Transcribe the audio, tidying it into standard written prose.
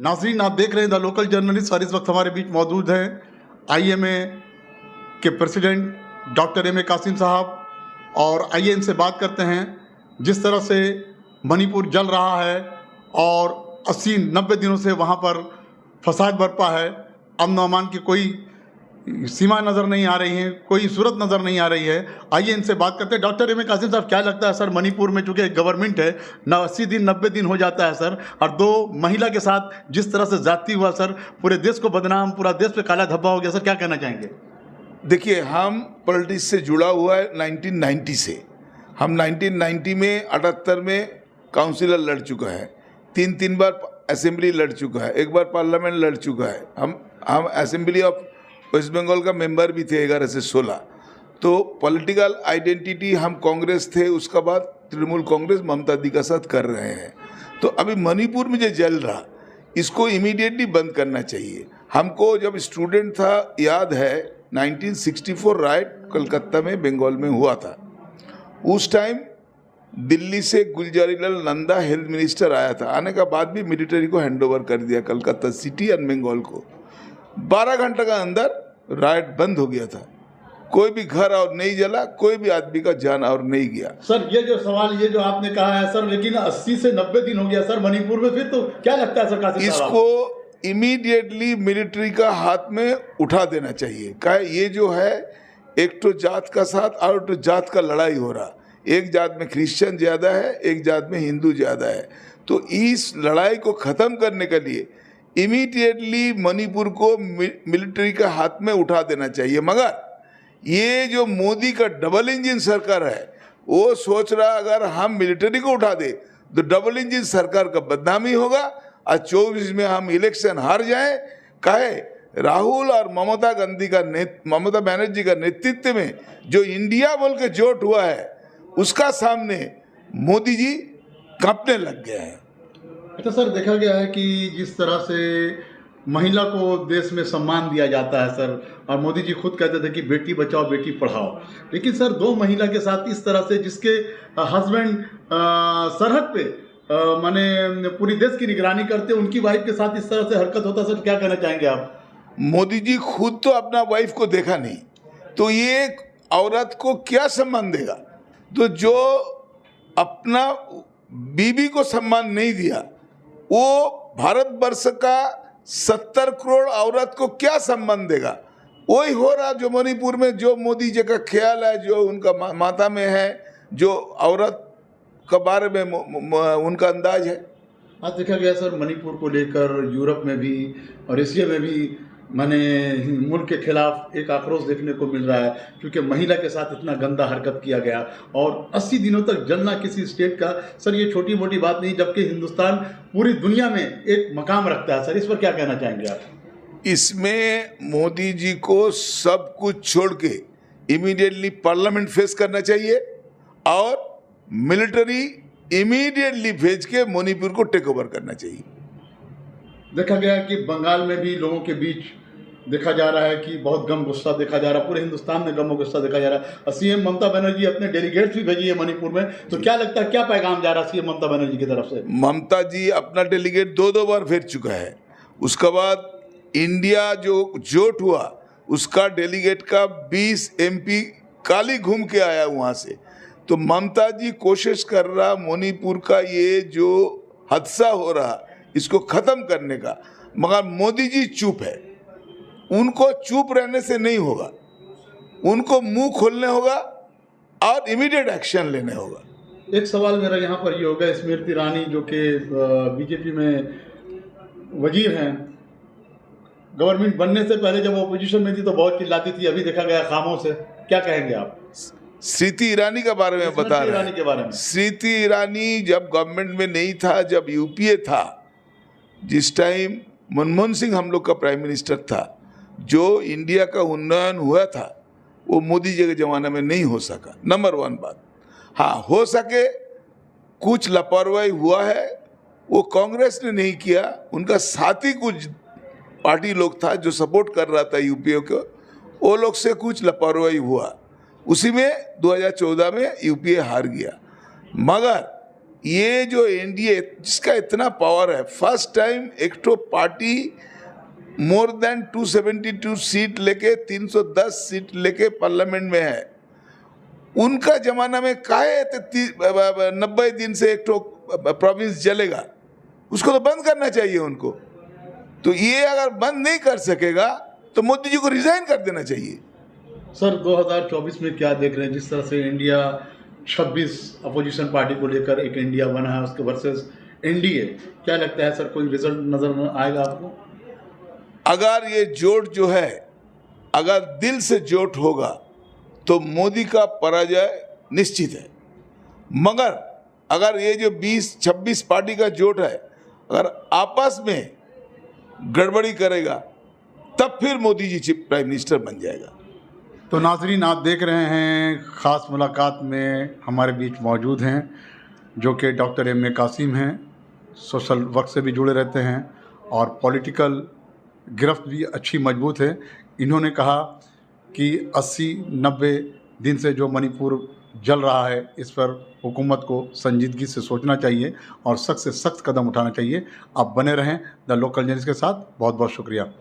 नाज़रीन, आप देख रहे हैं द लोकल जर्नलिस्ट और इस वक्त हमारे बीच मौजूद हैं आईएमए के president doctor M A Qasim साहब। और आइए इनसे बात करते हैं। जिस तरह से मणिपुर जल रहा है और 80-90 दिनों से वहाँ पर फसाद बरपा है, अमन अमान की कोई सीमा नज़र नहीं आ रही है, कोई सूरत नज़र नहीं आ रही है। आइए इनसे बात करते हैं। डॉक्टर एम ए कासिम साहब, क्या लगता है सर, मणिपुर में चूँकि गवर्नमेंट है ना, 80 दिन 90 दिन हो जाता है सर, और 2 महिला के साथ जिस तरह से जाती हुआ सर पूरे देश को बदनाम, पूरा देश पे काला धब्बा हो गया सर, क्या कहना चाहेंगे? देखिए, हम पॉलिटिक्स से जुड़ा हुआ है 1990 से। हम 1990 में 78 में काउंसिलर लड़ चुका है, 3 बार असेंबली लड़ चुका है, 1 बार पार्लियामेंट लड़ चुका है। हम असेंबली ऑफ वेस्ट बंगाल का मेंबर भी थे 11 से 16। तो पॉलिटिकल आइडेंटिटी हम कांग्रेस थे, उसका बाद तृणमूल कांग्रेस ममता दी का साथ कर रहे हैं। तो अभी मणिपुर में जो जल रहा, इसको इमीडिएटली बंद करना चाहिए। हमको जब स्टूडेंट था याद है 1964 राइट कलकत्ता में बंगाल में हुआ था। उस टाइम दिल्ली से गुलजारीलाल नंदा हेल्थ मिनिस्टर आया था, आने का बाद भी मिलिट्री को हैंडओवर कर दिया कलकत्ता सिटी और बंगाल को। 12 घंटे का अंदर राइट बंद हो गया था, कोई भी घर और नहीं जला, कोई भी आदमी का जान और नहीं गया। सर ये जो सवाल, ये जो आपने कहा है सर, लेकिन 80 से 90 दिन हो गया सर मणिपुर में, फिर तो क्या लगता है सर कासिम साहब? इसको इमीडिएटली मिलिट्री का हाथ में उठा देना चाहिए। क्या ये जो है एक तो जात का साथ और तो जात का लड़ाई हो रहा, एक जात में क्रिश्चियन ज़्यादा है, एक जात में हिंदू ज़्यादा है। तो इस लड़ाई को ख़त्म करने के लिए इमीडिएटली मणिपुर को मिलिट्री के हाथ में उठा देना चाहिए। मगर ये जो मोदी का डबल इंजन सरकार है, वो सोच रहा अगर हम मिलिट्री को उठा दे तो डबल इंजन सरकार का बदनामी होगा और 24 में हम इलेक्शन हार जाएं। काहे राहुल और ममता बनर्जी का नेतृत्व में जो इंडिया बोल के जोट हुआ है, उसका सामने मोदी जी कांपने लग गए हैं। अच्छा सर, देखा गया है कि जिस तरह से महिला को देश में सम्मान दिया जाता है सर, और मोदी जी खुद कहते थे कि बेटी बचाओ बेटी पढ़ाओ, लेकिन सर 2 महिला के साथ इस तरह से, जिसके हस्बैंड सरहद पे माने पूरी देश की निगरानी करते, उनकी वाइफ के साथ इस तरह से हरकत होता सर, क्या कहना चाहेंगे आप? मोदी जी खुद तो अपना वाइफ को देखा नहीं, तो ये औरत को क्या सम्मान देगा? तो जो अपना बीवी को सम्मान नहीं दिया, वो भारतवर्ष का 70 करोड़ औरत को क्या सम्मान देगा? वही हो रहा जो मणिपुर में, जो मोदी जी का ख्याल है, जो उनका माथा में है, जो औरत के बारे में उनका अंदाज है। आज देखा गया सर मणिपुर को लेकर यूरोप में भी और एशिया में भी माने मुल्क के खिलाफ एक आक्रोश देखने को मिल रहा है, क्योंकि महिला के साथ इतना गंदा हरकत किया गया और 80 दिनों तक जलना किसी स्टेट का सर, ये छोटी मोटी बात नहीं, जबकि हिंदुस्तान पूरी दुनिया में एक मकाम रखता है सर। इस पर क्या कहना चाहेंगे आप? इसमें मोदी जी को सब कुछ छोड़ के इमीडिएटली पार्लियामेंट फेस करना चाहिए और मिलिट्री इमीडिएटली भेज के मणिपुर को टेक ओवर करना चाहिए। देखा गया कि बंगाल में भी लोगों के बीच देखा जा रहा है कि बहुत गम गुस्सा देखा जा रहा है, पूरे हिंदुस्तान में गम गुस्सा देखा जा रहा है। और सीएम ममता बनर्जी अपने डेलीगेट्स भी भेजी है मणिपुर में, तो क्या लगता है क्या पैगाम जा रहा है सीएम ममता बनर्जी की तरफ से? ममता जी अपना डेलीगेट 2 बार भेज चुका है। उसके बाद इंडिया जो जोट हुआ, उसका डेलीगेट का 20 MP काली घूम के आया वहाँ से। तो ममता जी कोशिश कर रहा मणिपुर का ये जो हादसा हो रहा, इसको ख़त्म करने का, मगर मोदी जी चुप है। उनको चुप रहने से नहीं होगा, उनको मुंह खोलने होगा और इमीडिएट एक्शन लेने होगा। एक सवाल मेरा यहाँ पर ये होगा, स्मृति ईरानी जो कि बीजेपी में वजीर हैं, गवर्नमेंट बनने से पहले जब अपोजिशन में थी तो बहुत चिल्लाती थी, अभी देखा गया खामोश है, क्या कहेंगे आप? स्मृति ईरानी के बारे में बता रहे हैं। स्मृति ईरानी जब गवर्नमेंट में नहीं था, जब यूपीए था, जिस टाइम मनमोहन सिंह हम लोग का प्राइम मिनिस्टर था, जो इंडिया का उन्नयन हुआ था वो मोदी जी के ज़माने में नहीं हो सका। नंबर 1 बात। हाँ, हो सके कुछ लापरवाही हुआ है, वो कांग्रेस ने नहीं किया, उनका साथी कुछ पार्टी लोग था जो सपोर्ट कर रहा था यूपीए को, वो लोग से कुछ लापरवाही हुआ, उसी में 2014 में यूपीए हार गया। मगर ये जो एनडीए जिसका इतना पावर है, फर्स्ट टाइम एक तो पार्टी मोर देन 272 सीट लेके 310 सीट लेके पार्लियामेंट में है। उनका जमाना में काहे 90 दिन से एक तो प्रोविंस चलेगा, उसको तो बंद करना चाहिए उनको। तो ये अगर बंद नहीं कर सकेगा तो मोदी जी को रिजाइन कर देना चाहिए। सर 2024 में क्या देख रहे हैं, जिस तरह से इंडिया 26 अपोजिशन पार्टी को लेकर एक इंडिया बना है, उसके वर्सेस एनडीए, क्या लगता है सर कोई रिजल्ट नजर आएगा आपको? अगर ये जोट जो है, अगर दिल से जोट होगा तो मोदी का पराजय निश्चित है। मगर अगर ये जो 20-26 पार्टी का जोट है, अगर आपस में गड़बड़ी करेगा तब फिर मोदी जी प्राइम मिनिस्टर बन जाएगा। तो नाजरीन, आप देख रहे हैं ख़ास मुलाकात में हमारे बीच मौजूद हैं जो कि डॉक्टर एम ए कासिम हैं। सोशल वर्क से भी जुड़े रहते हैं और पॉलिटिकल गिरफ्त भी अच्छी मजबूत है। इन्होंने कहा कि 80-90 दिन से जो मणिपुर जल रहा है, इस पर हुकूमत को संजीदगी से सोचना चाहिए और सख्त से सख्त कदम उठाना चाहिए। आप बने रहें द लोकल न्यूज़ के साथ। बहुत बहुत शुक्रिया।